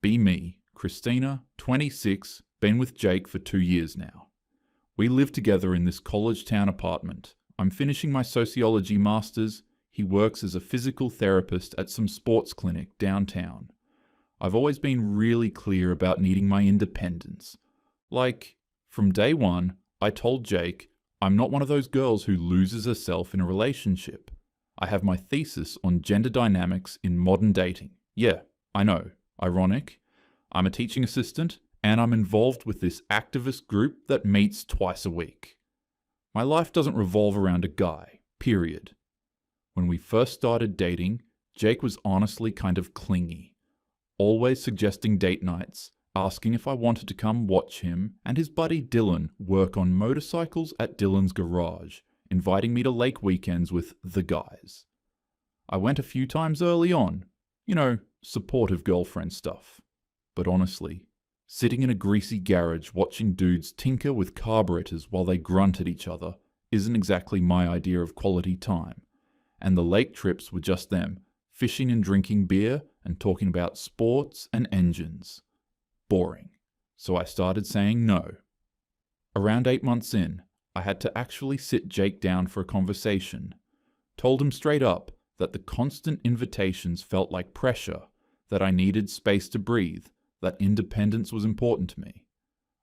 Be me, Christina, 26, been with Jake for 2 years now. We live together in this college town apartment. I'm finishing my sociology masters. He works as a physical therapist at some sports clinic downtown. I've always been really clear about needing my independence. Like, from day one, I told Jake, I'm not one of those girls who loses herself in a relationship. I have my thesis on gender dynamics in modern dating. Yeah, I know, ironic. I'm a teaching assistant, and I'm involved with this activist group that meets twice a week. My life doesn't revolve around a guy, period. When we first started dating, Jake was honestly kind of clingy, always suggesting date nights, asking if I wanted to come watch him and his buddy Dylan work on motorcycles at Dylan's garage, inviting me to lake weekends with the guys. I went a few times early on, supportive girlfriend stuff. But honestly, sitting in a greasy garage watching dudes tinker with carburetors while they grunt at each other isn't exactly my idea of quality time. And the lake trips were just them, fishing and drinking beer and talking about sports and engines. Boring. So I started saying no. Around 8 months in, I had to actually sit Jake down for a conversation. Told him straight up that the constant invitations felt like pressure, that I needed space to breathe, that independence was important to me.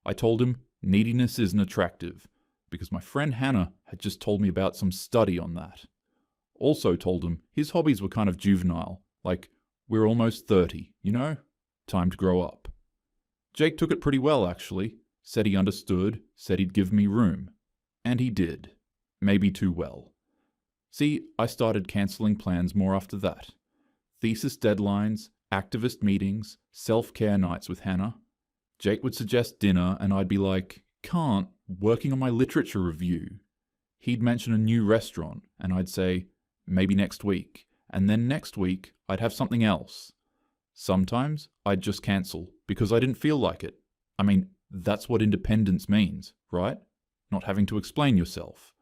I told him neediness isn't attractive, because my friend Hannah had just told me about some study on that. Also told him his hobbies were kind of juvenile, like, we're almost 30, time to grow up. Jake took it pretty well, actually. Said he understood, said he'd give me room. And he did. Maybe too well. See, I started cancelling plans more after that. Thesis deadlines, activist meetings, self-care nights with Hannah. Jake would suggest dinner and I'd be like, can't, working on my literature review. He'd mention a new restaurant and I'd say, maybe next week. And then next week, I'd have something else. Sometimes I'd just cancel because I didn't feel like it. I mean, that's what independence means, right? Not having to explain yourself.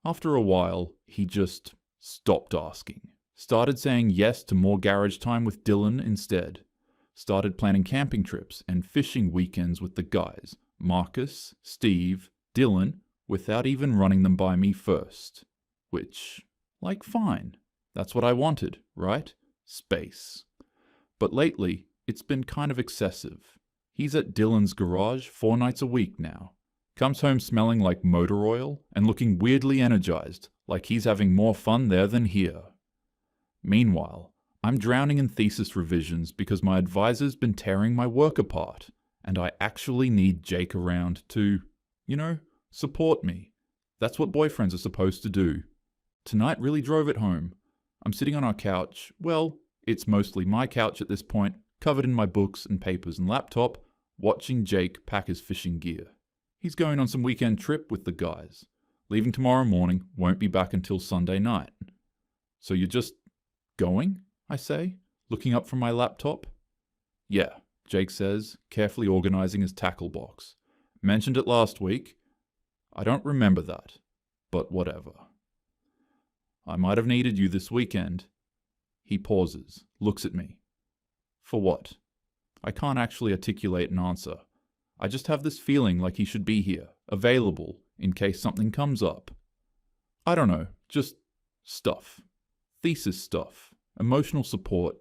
After a while, he just stopped asking. Started saying yes to more garage time with Dylan instead. Started planning camping trips and fishing weekends with the guys, Marcus, Steve, Dylan, without even running them by me first. Which, fine. That's what I wanted, right? Space. But lately, it's been kind of excessive. He's at Dylan's garage 4 nights a week now. Comes home smelling like motor oil and looking weirdly energized, like he's having more fun there than here. Meanwhile, I'm drowning in thesis revisions because my advisor's been tearing my work apart, and I actually need Jake around to, support me. That's what boyfriends are supposed to do. Tonight really drove it home. I'm sitting on our couch, well, it's mostly my couch at this point, covered in my books and papers and laptop, watching Jake pack his fishing gear. He's going on some weekend trip with the guys. Leaving tomorrow morning, won't be back until Sunday night. So you're just going, I say, looking up from my laptop. Yeah, Jake says, carefully organizing his tackle box. Mentioned it last week. I don't remember that, but whatever. I might have needed you this weekend. He pauses, looks at me. For what? I can't actually articulate an answer. I just have this feeling like he should be here, available, in case something comes up. I don't know, just stuff. Thesis stuff. Emotional support.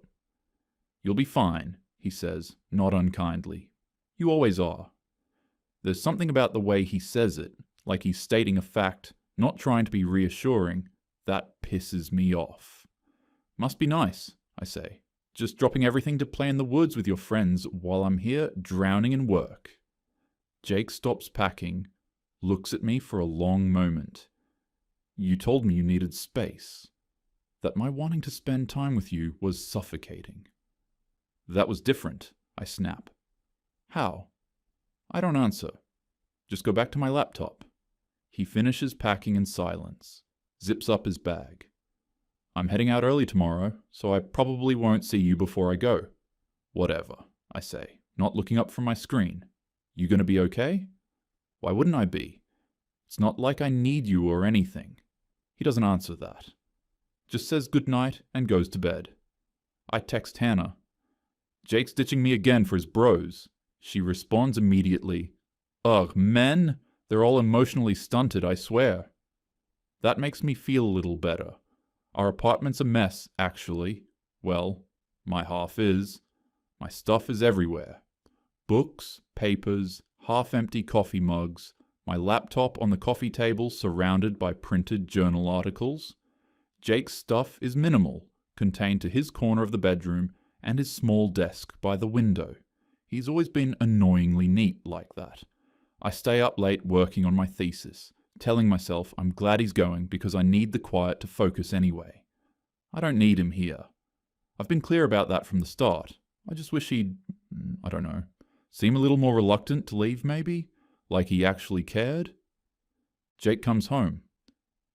You'll be fine, he says, not unkindly. You always are. There's something about the way he says it, like he's stating a fact, not trying to be reassuring, that pisses me off. Must be nice, I say. Just dropping everything to play in the woods with your friends while I'm here drowning in work. Jake stops packing, looks at me for a long moment. You told me you needed space. That my wanting to spend time with you was suffocating. That was different, I snap. How? I don't answer. Just go back to my laptop. He finishes packing in silence, zips up his bag. I'm heading out early tomorrow, so I probably won't see you before I go. Whatever, I say, not looking up from my screen. You gonna be okay? Why wouldn't I be? It's not like I need you or anything. He doesn't answer that. Just says goodnight and goes to bed. I text Hannah. Jake's ditching me again for his bros. She responds immediately. Ugh, men? They're all emotionally stunted, I swear. That makes me feel a little better. Our apartment's a mess, actually. Well, my half is. My stuff is everywhere. Books, papers, half-empty coffee mugs, my laptop on the coffee table surrounded by printed journal articles. Jake's stuff is minimal, contained to his corner of the bedroom and his small desk by the window. He's always been annoyingly neat like that. I stay up late working on my thesis, telling myself I'm glad he's going because I need the quiet to focus anyway. I don't need him here. I've been clear about that from the start. I just wish he'd, I don't know, seem a little more reluctant to leave maybe? Like he actually cared? Jake comes home.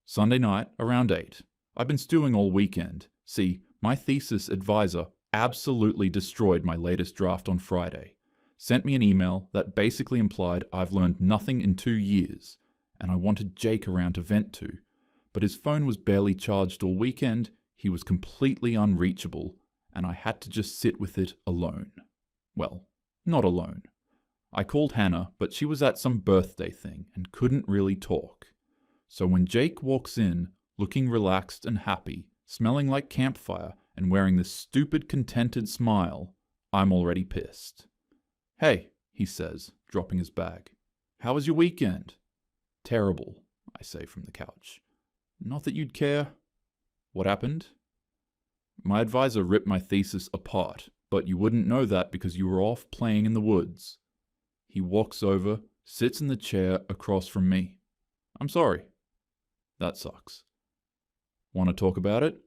Sunday night, around 8. I've been stewing all weekend. See, my thesis advisor absolutely destroyed my latest draft on Friday. Sent me an email that basically implied I've learned nothing in 2 years, and I wanted Jake around to vent to. But his phone was barely charged all weekend, he was completely unreachable, and I had to just sit with it alone. Well, not alone. I called Hannah, but she was at some birthday thing and couldn't really talk. So when Jake walks in, looking relaxed and happy, smelling like campfire, and wearing this stupid contented smile, I'm already pissed. Hey, he says, dropping his bag. How was your weekend? Terrible, I say from the couch. Not that you'd care. What happened? My advisor ripped my thesis apart, but you wouldn't know that because you were off playing in the woods. He walks over, sits in the chair across from me. I'm sorry. That sucks. Want to talk about it?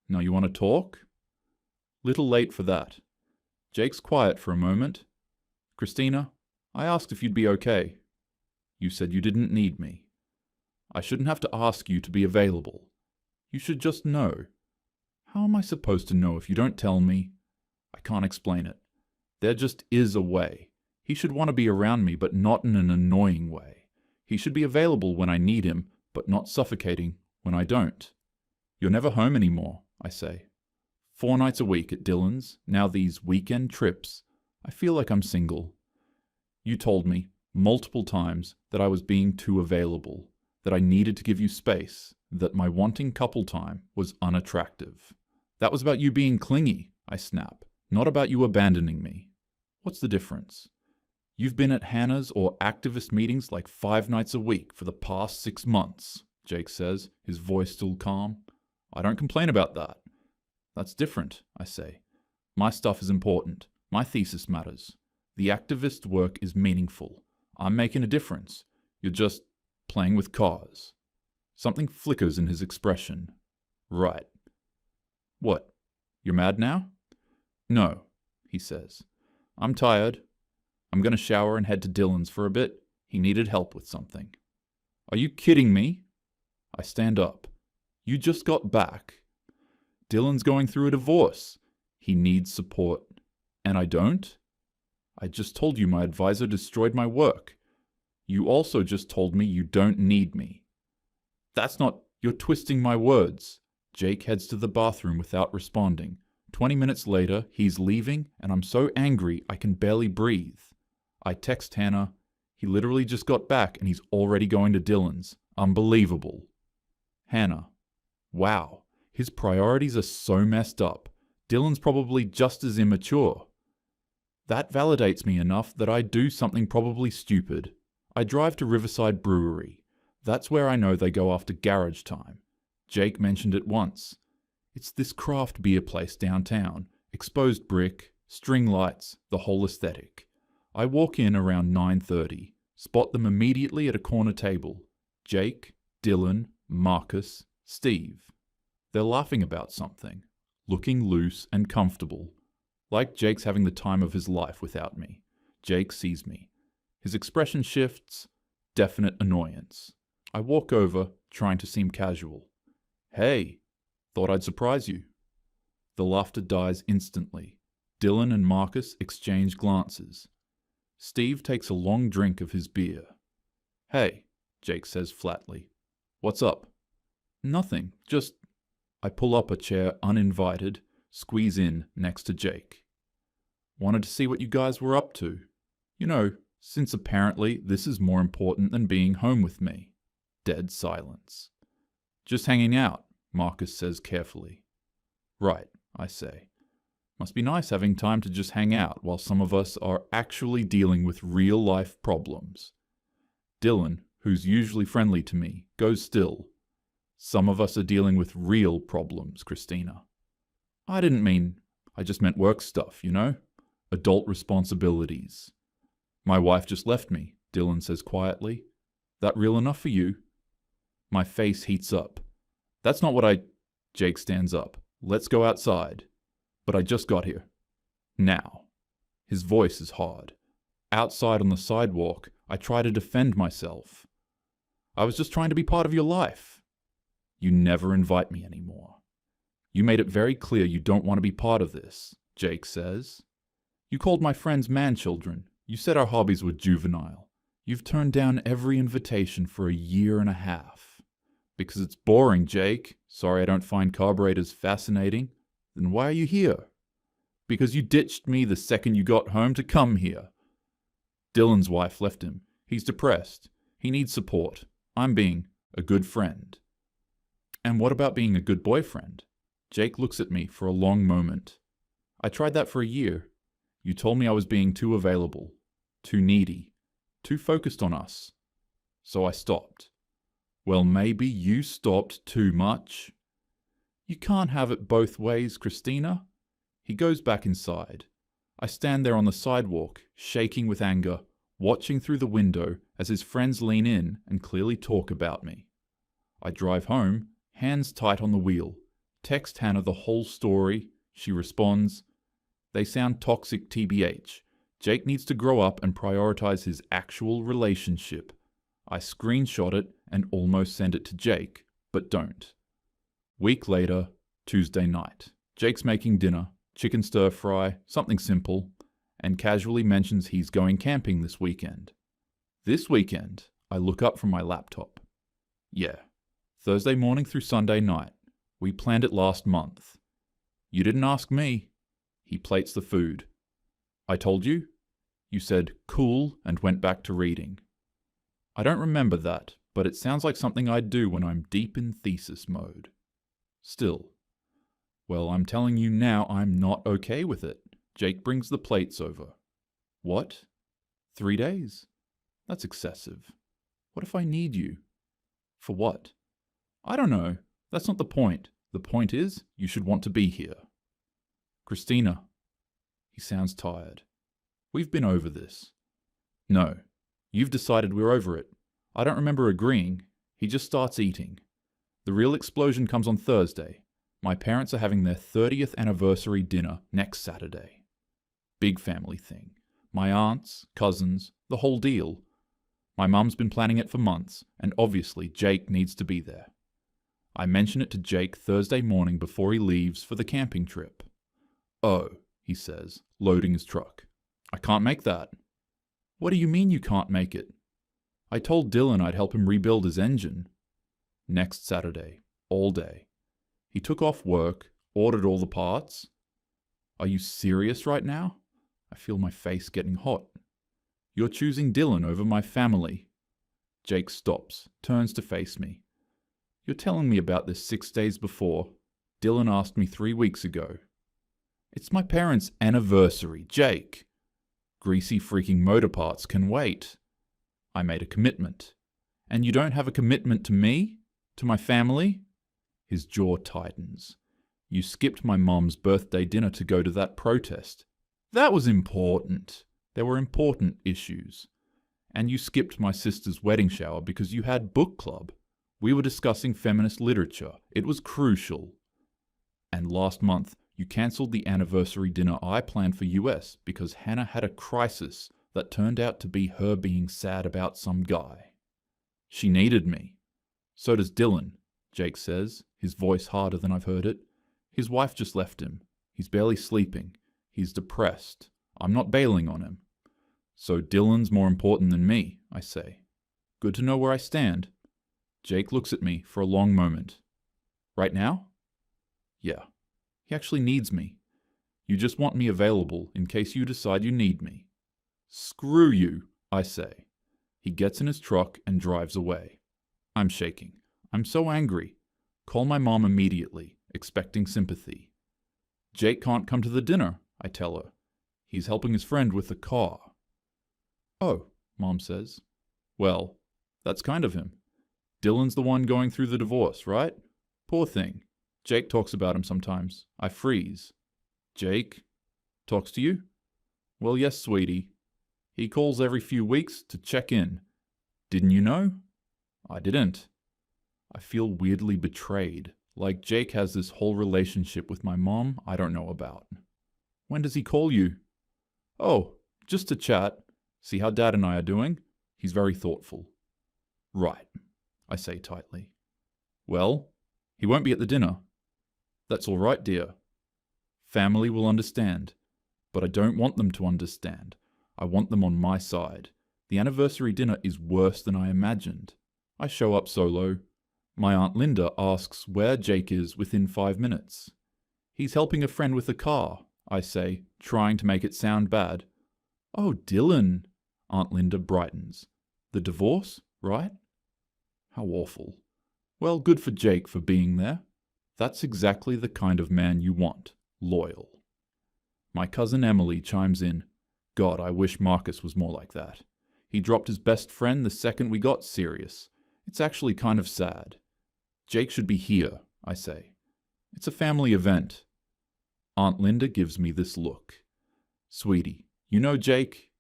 No, you want to talk? Little late for that. Jake's quiet for a moment. Christina, I asked if you'd be okay. You said you didn't need me. I shouldn't have to ask you to be available. You should just know. How am I supposed to know if you don't tell me? I can't explain it. There just is a way. He should want to be around me, but not in an annoying way. He should be available when I need him, but not suffocating when I don't. You're never home anymore, I say. 4 nights a week at Dylan's, now these weekend trips. I feel like I'm single. You told me, multiple times, that I was being too available, that I needed to give you space, that my wanting couple time was unattractive. That was about you being clingy, I snap, not about you abandoning me. What's the difference? You've been at Hannah's or activist meetings like 5 nights a week for the past 6 months, Jake says, his voice still calm. I don't complain about that. That's different, I say. My stuff is important. My thesis matters. The activist work is meaningful. I'm making a difference. You're just playing with cars. Something flickers in his expression. Right. What? You're mad now? No, he says. I'm tired. I'm going to shower and head to Dylan's for a bit. He needed help with something. Are you kidding me? I stand up. You just got back. Dylan's going through a divorce. He needs support. And I don't? I just told you my advisor destroyed my work. You also just told me you don't need me. That's not... You're twisting my words. Jake heads to the bathroom without responding. 20 minutes later, he's leaving, and I'm so angry I can barely breathe. I text Hannah. He literally just got back, and he's already going to Dylan's. Unbelievable. Hannah. Wow. His priorities are so messed up. Dylan's probably just as immature. That validates me enough that I do something probably stupid. I drive to Riverside Brewery. That's where I know they go after garage time. Jake mentioned it once. It's this craft beer place downtown. Exposed brick, string lights, the whole aesthetic. I walk in around 9:30, spot them immediately at a corner table. Jake, Dylan, Marcus, Steve. They're laughing about something, looking loose and comfortable. Like Jake's having the time of his life without me. Jake sees me. His expression shifts, definite annoyance. I walk over, trying to seem casual. Hey, thought I'd surprise you. The laughter dies instantly. Dylan and Marcus exchange glances. Steve takes a long drink of his beer. Hey, Jake says flatly. What's up? Nothing, just... I pull up a chair uninvited, squeeze in next to Jake. Wanted to see what you guys were up to. You know, since apparently this is more important than being home with me." Dead silence. "Just hanging out," Marcus says carefully. "Right," I say. "Must be nice having time to just hang out while some of us are actually dealing with real-life problems." Dylan, who's usually friendly to me, goes still. "Some of us are dealing with real problems, Christina." I just meant work stuff, you know? Adult responsibilities." "My wife just left me," Dylan says quietly. "That real enough for you?" My face heats up. "That's not what I—" Jake stands up. "Let's go outside." "But I just got here." "Now." His voice is hard. Outside on the sidewalk, I try to defend myself. "I was just trying to be part of your life." "You never invite me anymore." "You made it very clear you don't want to be part of this," Jake says. "You called my friends man-children. You said our hobbies were juvenile. You've turned down every invitation for a year and a half." "Because it's boring, Jake. Sorry I don't find carburetors fascinating." "Then why are you here?" "Because you ditched me the second you got home to come here." Dylan's wife left him. He's depressed. He needs support. I'm being a good friend. "And what about being a good boyfriend?" Jake looks at me for a long moment. "I tried that for a year. You told me I was being too available, too needy, too focused on us. So I stopped." "Well, maybe you stopped too much." "You can't have it both ways, Christina." He goes back inside. I stand there on the sidewalk, shaking with anger, watching through the window as his friends lean in and clearly talk about me. I drive home, hands tight on the wheel, text Hannah the whole story. She responds, "They sound toxic TBH. Jake needs to grow up and prioritize his actual relationship." I screenshot it and almost send it to Jake, but don't. Week later, Tuesday night. Jake's making dinner, chicken stir-fry, something simple, and casually mentions he's going camping this weekend. This weekend, I look up from my laptop. Yeah, Thursday morning through Sunday night. We planned it last month. "You didn't ask me." He plates the food. "I told you?" You said, "Cool," and went back to reading. I don't remember that, but it sounds like something I'd do when I'm deep in thesis mode. Still. Well, I'm telling you now I'm not okay with it. Jake brings the plates over. "What? 3 days? That's excessive. What if I need you?" "For what?" "I don't know. That's not the point. The point is, you should want to be here." "Christina." He sounds tired. "We've been over this." "No. You've decided we're over it. I don't remember agreeing." He just starts eating. "The real explosion comes on Thursday. My parents are having their 30th anniversary dinner next Saturday. Big family thing. My aunts, cousins, the whole deal. My mum's been planning it for months, and obviously Jake needs to be there. I mention it to Jake Thursday morning before he leaves for the camping trip. "Oh," he says, loading his truck. "I can't make that." "What do you mean you can't make it?" "I told Dylan I'd help him rebuild his engine." Next Saturday, all day. He took off work, ordered all the parts. "Are you serious right now?" I feel my face getting hot. "You're choosing Dylan over my family." Jake stops, turns to face me. "You're telling me about this 6 days before. Dylan asked me 3 weeks ago." "It's my parents' anniversary, Jake." "Greasy freaking motor parts can wait." I made a commitment. "And you don't have a commitment to me? To my family?" His jaw tightens. "You skipped my mom's birthday dinner to go to that protest. That was important. There were important issues. And you skipped my sister's wedding shower because you had book club. We were discussing feminist literature. It was crucial. And last month, you cancelled the anniversary dinner I planned for US because Hannah had a crisis that turned out to be her being sad about some guy. She needed me. So does Dylan," Jake says, his voice harder than I've heard it. "His wife just left him. He's barely sleeping. He's depressed. I'm not bailing on him." "So Dylan's more important than me," I say. "Good to know where I stand." Jake looks at me for a long moment. "Right now?" "Yeah. He actually needs me. You just want me available in case you decide you need me. Screw you, I say. He gets in his truck and drives away. I'm shaking. I'm so angry. Call my mom immediately, expecting sympathy. Jake can't come to the dinner, I tell her. He's helping his friend with the car. Oh, Mom says. Well, that's kind of him. Dylan's the one going through the divorce, right? Poor thing. Jake talks about him sometimes. I freeze. Jake? Talks to you? Well, yes, sweetie. He calls every few weeks to check in. Didn't you know? I didn't. I feel weirdly betrayed, like Jake has this whole relationship with my mom I don't know about. When does he call you? Oh, just to chat. See how Dad and I are doing? He's very thoughtful. Right, I say tightly. Well, he won't be at the dinner. That's all right, dear. Family will understand, but I don't want them to understand. I want them on my side. The anniversary dinner is worse than I imagined. I show up solo. My Aunt Linda asks where Jake is within 5 minutes. He's helping a friend with a car, I say, trying to make it sound bad. Oh, Dylan, Aunt Linda brightens. The divorce, right? How awful. Well, good for Jake for being there. That's exactly the kind of man you want, loyal. My cousin Emily chimes in. God, I wish Marcus was more like that. He dropped his best friend the second we got serious. It's actually kind of sad. Jake should be here, I say. It's a family event. Aunt Linda gives me this look. Sweetie, you know Jake?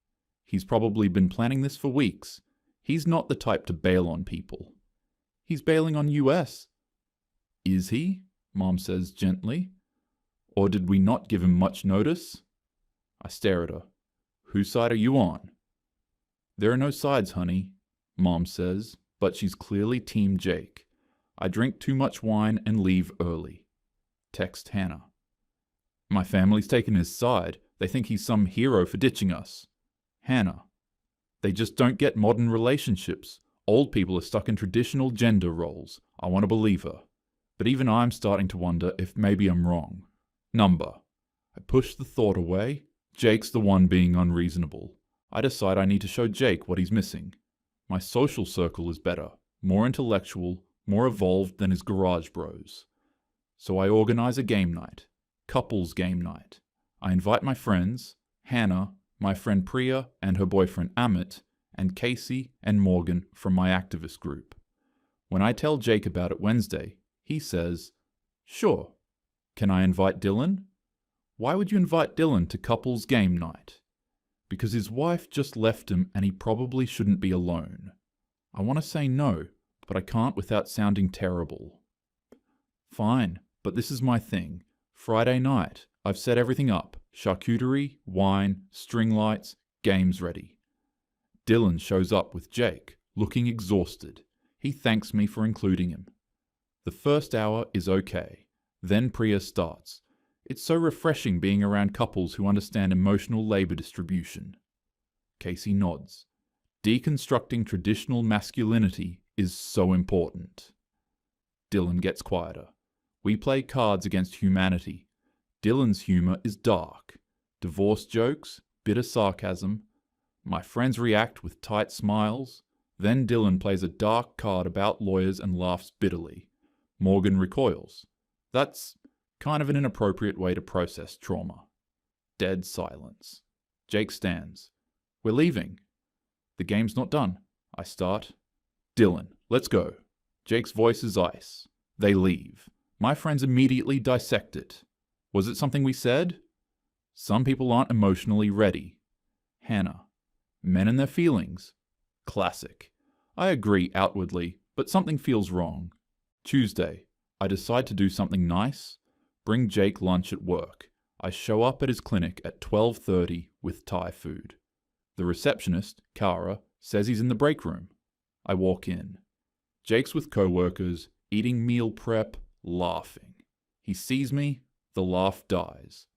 He's probably been planning this for weeks. He's not the type to bail on people. He's bailing on US. Is he? Mom says gently. Or did we not give him much notice? I stare at her. Whose side are you on? There are no sides, honey, Mom says, but she's clearly Team Jake. I drink too much wine and leave early. Text Hannah. My family's taken his side. They think he's some hero for ditching us. Hannah. They just don't get modern relationships. Old people are stuck in traditional gender roles. I want to believe her. But even I'm starting to wonder if maybe I'm wrong. Number. I push the thought away. Jake's the one being unreasonable. I decide I need to show Jake what he's missing. My social circle is better, more intellectual, more evolved than his garage bros. So I organize a game night. Couples game night. I invite my friends, Hannah, my friend Priya and her boyfriend Amit, and Casey and Morgan from my activist group. When I tell Jake about it Wednesday, he says, Sure. Can I invite Dylan? Why would you invite Dylan to couples game night? Because his wife just left him and he probably shouldn't be alone. I want to say no, but I can't without sounding terrible. Fine, but this is my thing. Friday night, I've set everything up. Charcuterie, wine, string lights, games ready. Dylan shows up with Jake, looking exhausted. He thanks me for including him. The first hour is okay. Then Priya starts. It's so refreshing being around couples who understand emotional labor distribution. Casey nods. Deconstructing traditional masculinity is so important. Dylan gets quieter. We play cards against humanity. Dylan's humor is dark. Divorce jokes, bitter sarcasm. My friends react with tight smiles. Then Dylan plays a dark card about lawyers and laughs bitterly. Morgan recoils. That's kind of an inappropriate way to process trauma. Dead silence. Jake stands. We're leaving. The game's not done. I start. Dylan, let's go. Jake's voice is ice. They leave. My friends immediately dissect it. Was it something we said? Some people aren't emotionally ready. Hannah. Men and their feelings. Classic. I agree outwardly, but something feels wrong. Tuesday. I decide to do something nice. Bring Jake lunch at work. I show up at his clinic at 12:30 with Thai food. The receptionist, Kara, says he's in the break room. I walk in. Jake's with co-workers, eating meal prep, laughing. He sees me, the laugh dies.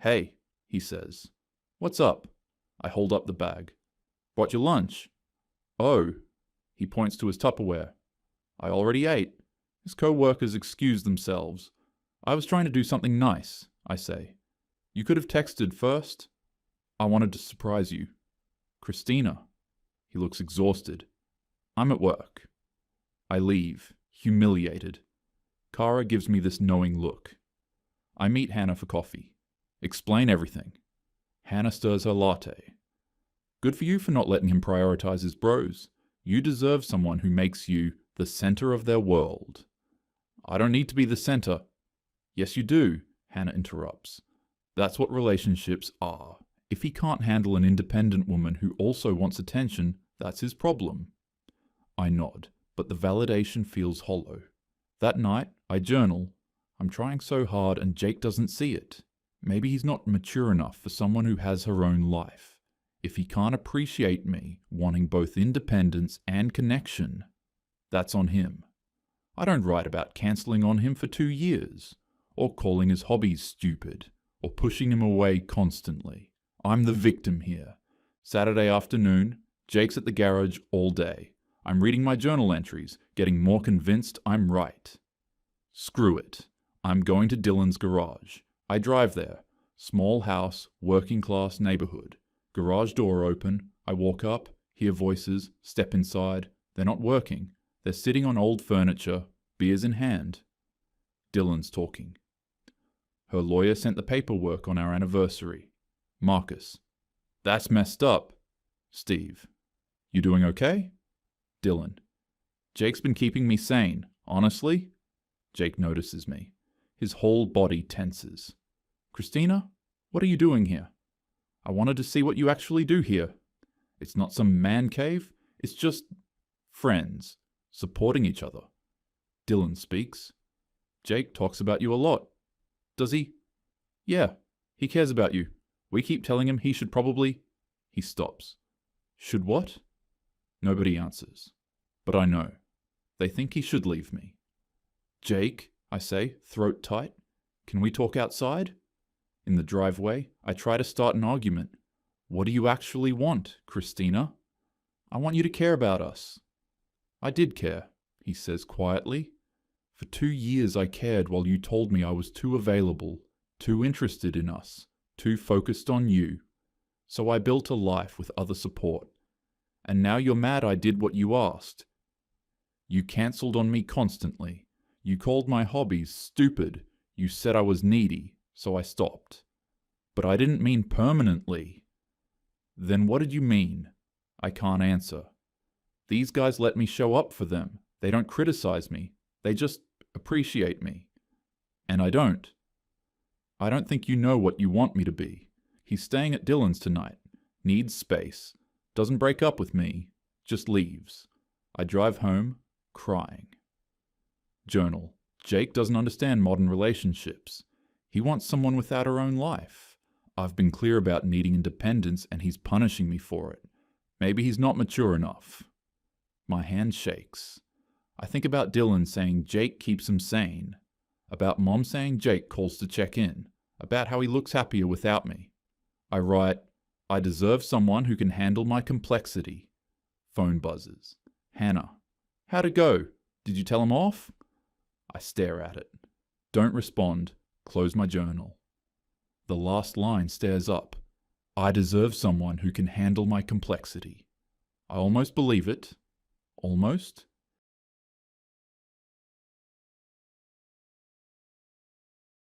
Hey, he says. What's up? I hold up the bag. Brought your lunch. Oh, he points to his Tupperware. I already ate. His co-workers excuse themselves. I was trying to do something nice, I say. You could have texted first. I wanted to surprise you. Christina. He looks exhausted. I'm at work. I leave, humiliated. Kara gives me this knowing look. I meet Hannah for coffee. Explain everything. Hannah stirs her latte. Good for you for not letting him prioritize his bros. You deserve someone who makes you the center of their world. I don't need to be the center. Yes, you do, Hannah interrupts. That's what relationships are. If he can't handle an independent woman who also wants attention, that's his problem. I nod, but the validation feels hollow. That night, I journal. I'm trying so hard and Jake doesn't see it. Maybe he's not mature enough for someone who has her own life. If he can't appreciate me wanting both independence and connection, that's on him. I don't write about cancelling on him for 2 years, or calling his hobbies stupid, or pushing him away constantly. I'm the victim here. Saturday afternoon, Jake's at the garage all day. I'm reading my journal entries, getting more convinced I'm right. Screw it. I'm going to Dylan's garage. I drive there. Small house, working class neighborhood. Garage door open. I walk up, hear voices, step inside. They're not working. They're sitting on old furniture, beers in hand. Dylan's talking. Her lawyer sent the paperwork on our anniversary. Marcus. That's messed up. Steve. You doing okay? Dylan. Jake's been keeping me sane. Honestly? Jake notices me. His whole body tenses. Christina, what are you doing here? I wanted to see what you actually do here. It's not some man cave. It's just friends, supporting each other. Dylan speaks. Jake talks about you a lot. Does he? Yeah, he cares about you. We keep telling him he should probably... He stops. Should what? Nobody answers. But I know. They think he should leave me. Jake, I say, throat tight, can we talk outside? In the driveway, I try to start an argument. What do you actually want, Christina? I want you to care about us. I did care, he says quietly. For 2 years I cared while you told me I was too available, too interested in us, too focused on you. So I built a life with other support. And now you're mad I did what you asked. You cancelled on me constantly. You called my hobbies stupid. You said I was needy, so I stopped. But I didn't mean permanently. Then what did you mean? I can't answer. These guys let me show up for them. They don't criticize me. They just appreciate me. And I don't. I don't think you know what you want me to be. He's staying at Dylan's tonight. Needs space. Doesn't break up with me. Just leaves. I drive home, crying. Journal. Jake doesn't understand modern relationships. He wants someone without her own life. I've been clear about needing independence and he's punishing me for it. Maybe he's not mature enough. My hand shakes. I think about Dylan saying Jake keeps him sane. About Mom saying Jake calls to check in. About how he looks happier without me. I write, I deserve someone who can handle my complexity. Phone buzzes. Hannah. How'd it go? Did you tell him off? I stare at it. Don't respond. Close my journal. The last line stares up. I deserve someone who can handle my complexity. I almost believe it. Almost.